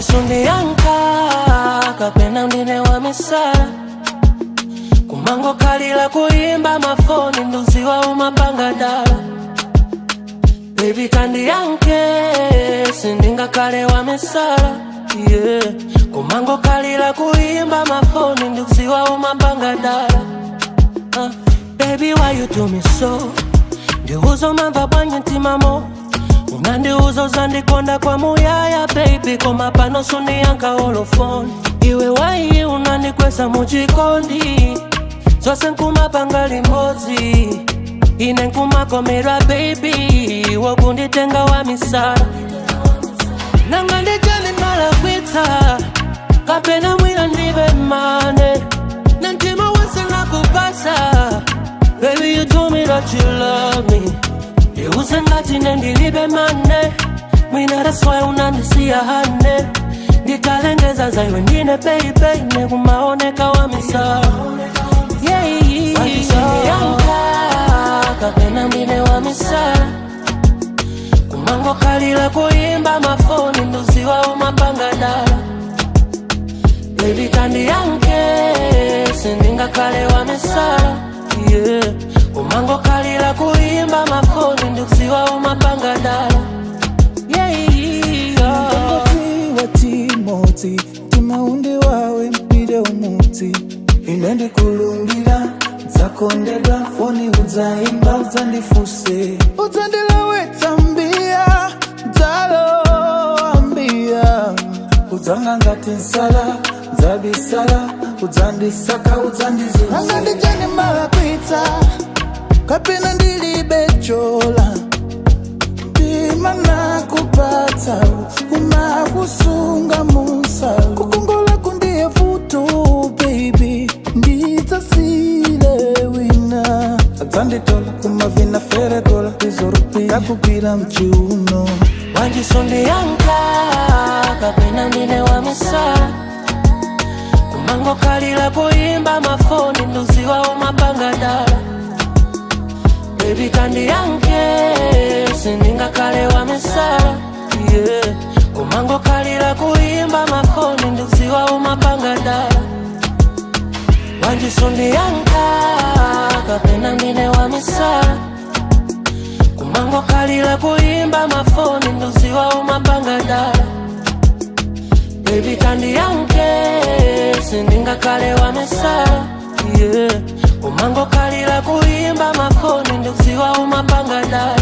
Wanjisundi yanka kapena mdine wa misara kumango kalila kuimba mafoni nduzi wa umapanga dala. Baby kandi yanke sindinga kale wa misara, yeah. Kumango kalila kuimba mafoni nduzi wa umapanga dala. Baby why you do me so? Ndiuzo mamba bwanye ntimamo unandiuzo uzandikonda kwa muyaya baby koma pano suni yanka holofoni. Iwe wai unandikwesa mujikondi zose nkumapanga limodzi ine nkumakomera baby wokunditenga wa misala. Nanga ndijani malakwitsa kapena mwina ndibe mane nantima wese nakupasa. Baby you told me that you love me, iuze ngati nendilibe mane mwina that's why unandisiya hane nditalengeza zaiwe ndine baby nekumaoneka wa misala. Wanjisundi yanka kapena mdine wa misala kumango kalila kuimba mafoni nduzi wa umapanga dala. Baby kandi yanke sindinga kale wa misala, yeah. Kumango kalila kuimba mafoni nduzi wa umapanga dala, yeah. Wa Timothy timaundi wawe mpide umuti inendi kulungira nzakondedwa foni uzaimba uzandifuse uzandilaweta mbia ndaloambia uzanga ngati nsala nzabisala uzandisaka uzandizuse. Nanga ndijani malakwitsa kapena ndilibechola ndima nakupata umakusunga musala kukongola kundiye futu baby nditasile wina azanditola kumavina feregola izorupi yakugwira mchiuno. Wanjisundi yanka kapena mdine wa misala kumango kalila kuimba mafoni nduzi wa umapanga dala. Baby kandi yanke sindinga kale wa misala, yeah. Kumango kalila kuimba mafoni nduzi wa umapanga dala. Wanjisundi yanka kapena mdine wa misala kumango kalila kuimba mafoni nduzi wa umapanga dala. Baby kandi yanke sindinga kale wa misala, yeah. Kumango kalila kuimba mafoni nduzi wa umapanga dala.